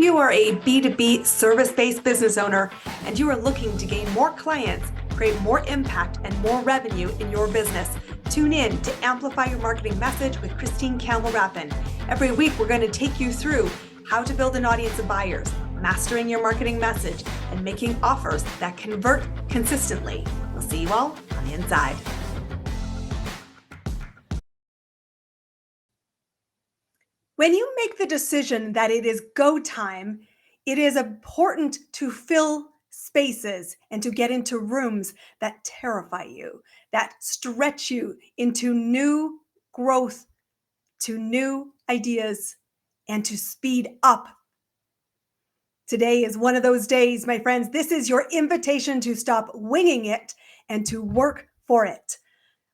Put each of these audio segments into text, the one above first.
You are a B2B service-based business owner and you are looking to gain more clients, create more impact, and more revenue in your business. Tune in to Amplify Your Marketing Message with Christine Campbell-Rappin. Every week, we're going to take you through how to build an audience of buyers, mastering your marketing message, and making offers that convert consistently. We'll see you all on the inside. When you make the decision that it is go time, it is important to fill spaces and to get into rooms that terrify you, that stretch you into new growth, to new ideas, and to speed up. Today is one of those days, my friends. This is your invitation to stop winging it and to work for it.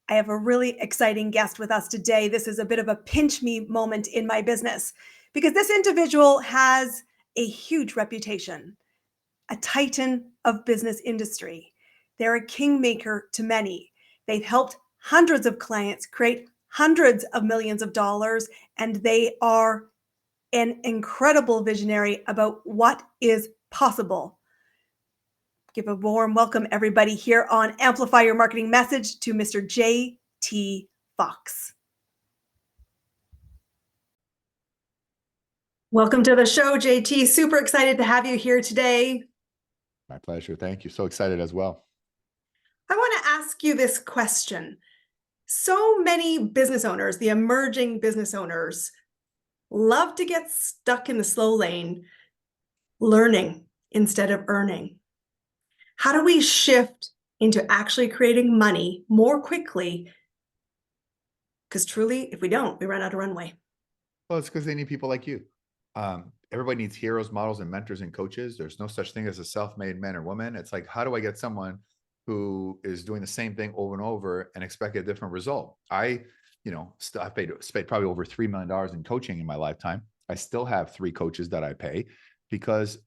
I have a really exciting guest with us today. This is a bit of a pinch me moment in my business because this individual has a huge reputation, a titan of business industry. They're a kingmaker to many. They've helped hundreds of clients create hundreds of millions of dollars, and they are an incredible visionary about what is possible. Give a warm welcome, everybody, here on Amplify Your Marketing Message to Mr. J.T. Foxx. Welcome to the show, JT. Super excited to have you here today. My pleasure. Thank you. So excited as well. I want to ask you this question. So many business owners, the emerging business owners, love to get stuck in the slow lane, learning instead of earning. How do we shift into actually creating money more quickly? Because truly, if we don't, we run out of runway. Well, it's because they need people like you. Everybody needs heroes, models, and mentors and coaches. There's no such thing as a self-made man or woman. It's like, how do I get someone who is doing the same thing over and over and expect a different result? I've paid probably over $3 million in coaching in my lifetime. I still have 3 coaches that I pay because,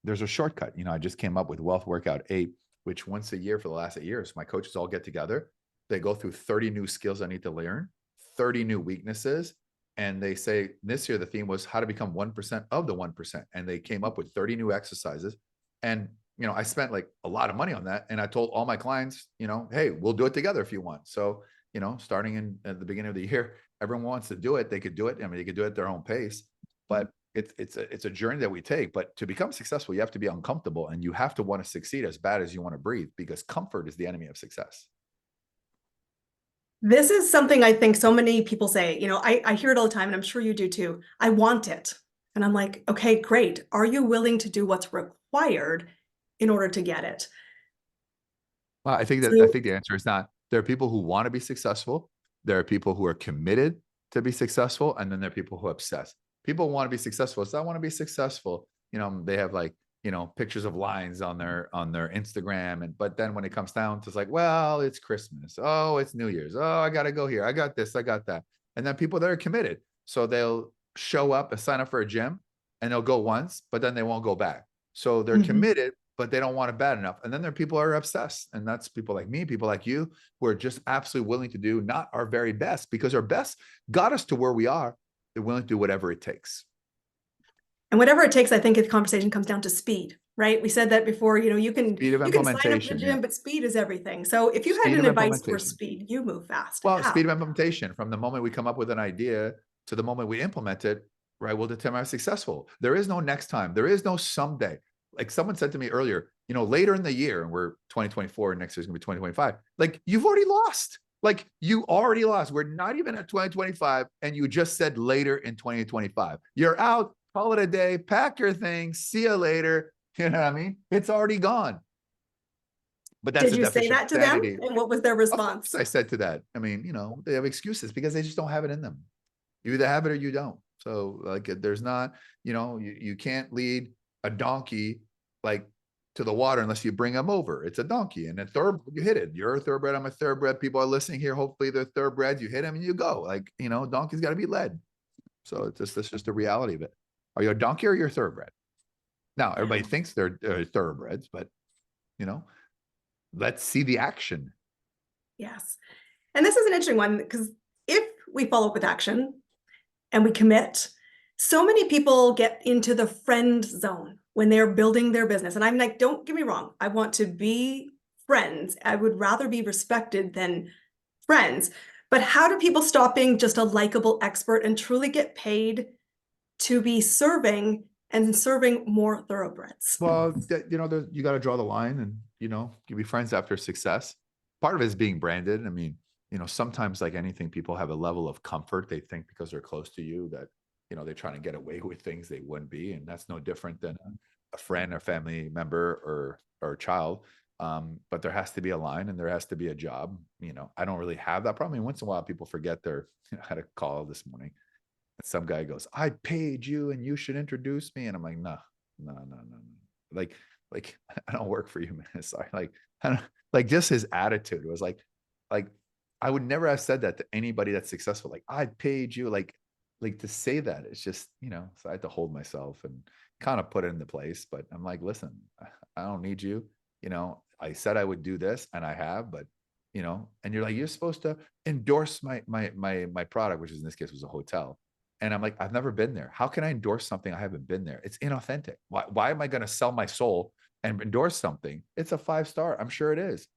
there's a shortcut. I just came up with Wealth Workout 8, which once a year for the last 8 years, my coaches all get together. They go through 30 new skills I need to learn, 30 new weaknesses. And they say this year, the theme was how to become 1% of the 1%. And they came up with 30 new exercises. And, I spent like a lot of money on that. And I told all my clients, hey, we'll do it together if you want. So, starting at the beginning of the year, everyone wants to do it. They could do it. I mean, they could do it at their own pace, but it's a journey that we take. But to become successful, you have to be uncomfortable and you have to want to succeed as bad as you want to breathe, because comfort is the enemy of success. This is something I think so many people say. I hear it all the time, and I'm sure you do too. I want it. And I'm like, okay, great. Are you willing to do what's required in order to get it? Well, I think the answer is not. There are people who want to be successful. There are people who are committed to be successful. And then there are people who obsess. People want to be successful. So I want to be successful. They have pictures of lines on their Instagram. But then when it comes down to, it's like, well, it's Christmas. Oh, it's New Year's. Oh, I got to go here. I got this, I got that. And then people that are committed. So they'll show up and sign up for a gym and they'll go once, but then they won't go back. So they're committed, but they don't want it bad enough. And then there are people who are obsessed. And that's people like me, people like you, who are just absolutely willing to do not our very best, because our best got us to where we are. They're willing to do whatever it takes. And whatever it takes, I think the conversation comes down to speed, right? We said that before, you can sign up for the gym, but speed is everything. So if you had an advice for speed, you move fast. Well, speed of implementation, from the moment we come up with an idea to the moment we implement it, right, will determine how successful. There is no next time. There is no someday. Like someone said to me earlier, later in the year, and we're 2024, and next year is gonna be 2025. Like, you've already lost. Like, you already lost. We're not even at 2025, and you just said later in 2025. You're out. Call it a day. Pack your things. See you later. You know what I mean? It's already gone. But that's Did you say that to them? And what was their response? I said to that. I mean, they have excuses because they just don't have it in them. You either have it or you don't. So there's not, you can't lead a donkey to the water unless you bring them over. It's a donkey, and a thoroughbred, you hit it. You're a thoroughbred. I'm a thoroughbred. People are listening here. Hopefully they're thoroughbreds. You hit them and you go. Donkey's got to be led. So that's just the reality of it. Are you a donkey or you're a thoroughbred? Now, everybody thinks they're thoroughbreds, but, let's see the action. Yes. And this is an interesting one, because if we follow up with action and we commit, So many people get into the friend zone when they're building their business. And I'm like, don't get me wrong. I want to be friends. I would rather be respected than friends. But how do people stop being just a likable expert and truly get paid to be serving and serving more thoroughbreds? Well, you got to draw the line, and you be friends after success. Part of it is being branded. I mean, sometimes, like anything, people have a level of comfort. They think because they're close to you that they're trying to get away with things they wouldn't be, and that's no different than a friend or family member or a child. But there has to be a line, and there has to be a job. I don't really have that problem. I mean, once in a while, people forget their. I had a call this morning, and some guy goes, "I paid you, and you should introduce me," and I'm like, "No, no, no, no, no. Like I don't work for you, man. Sorry." Like, I don't, like just his attitude was like I would never have said that to anybody that's successful. Like, I paid you, like to say that. It's just, so I had to hold myself and kind of put it into place. But I'm like, listen, I don't need you. I said I would do this, and I have, but and you're like, you're supposed to endorse my product, which is in this case was a hotel. And I'm like, I've never been there. How can I endorse something I haven't been there? It's inauthentic. Why am I going to sell my soul and endorse something? It's a 5-star. I'm sure it is.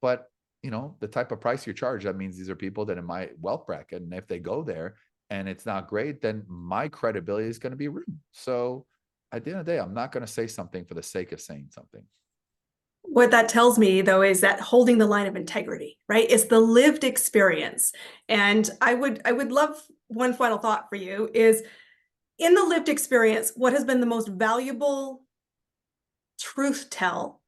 But, the type of price you charge, that means these are people that in my wealth bracket. And if they go there and it's not great, then my credibility is going to be ruined. So at the end of the day, I'm not going to say something for the sake of saying something. What that tells me, though, is that holding the line of integrity, right? It's the lived experience. And I would love one final thought for you is, in the lived experience, what has been the most valuable truth tell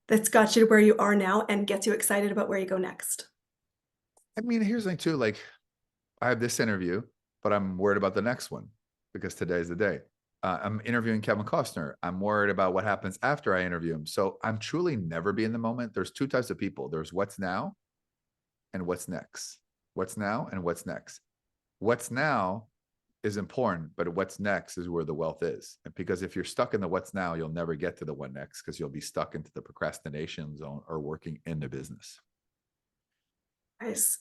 that's got you to where you are now and gets you excited about where you go next? I mean, here's the thing too, like I have this interview, but I'm worried about the next one because today's the day. I'm interviewing Kevin Costner. I'm worried about what happens after I interview him. So I'm truly never be in the moment. There's 2 types of people. There's what's now and what's next. What's now and what's next. What's now is important, but what's next is where the wealth is. And because if you're stuck in the what's now, you'll never get to the what next, because you'll be stuck into the procrastination zone or working in the business. Nice.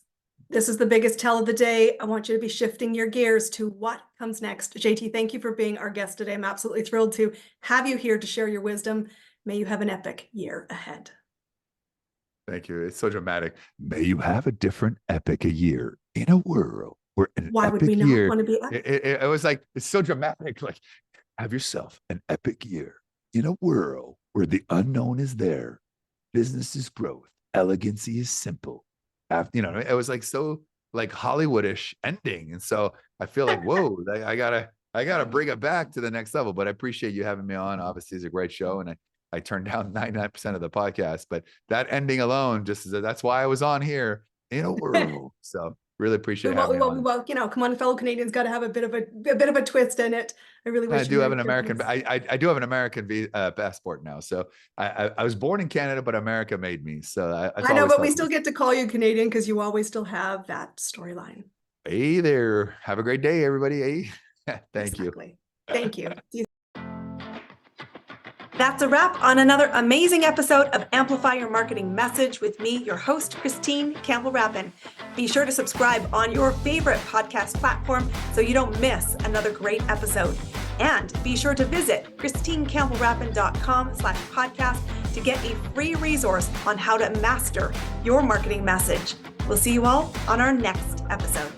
This is the biggest tell of the day. I want you to be shifting your gears to what comes next. JT, thank you for being our guest today. I'm absolutely thrilled to have you here to share your wisdom. May you have an epic year ahead. Thank you. It's so dramatic. May you have a different epic a year in a world where an Why would we epic not year. want to be epic? It was like, it's so dramatic. Like, have yourself an epic year in a world where the unknown is there. Business is growth. Elegancy is simple. It was like so like Hollywoodish ending. And so I feel like, whoa, I gotta bring it back to the next level. But I appreciate you having me on. Obviously, it's a great show. And I turned down 99% of the podcast, but that ending alone, that's why I was on here in a world. So really appreciate having me on. Well, come on, fellow Canadians, got to have a bit of a twist in it. I really wish I do have an American. I do have an American passport now. So I was born in Canada, but America made me. So I know, but we still get to call you Canadian because you always still have that storyline. Hey there. Have a great day, everybody. Hey, thank you. Thank you. That's a wrap on another amazing episode of Amplify Your Marketing Message with me, your host, Christine Campbell-Rappin. Be sure to subscribe on your favorite podcast platform so you don't miss another great episode. And be sure to visit christinecampbellrappin.com/podcast to get a free resource on how to master your marketing message. We'll see you all on our next episode.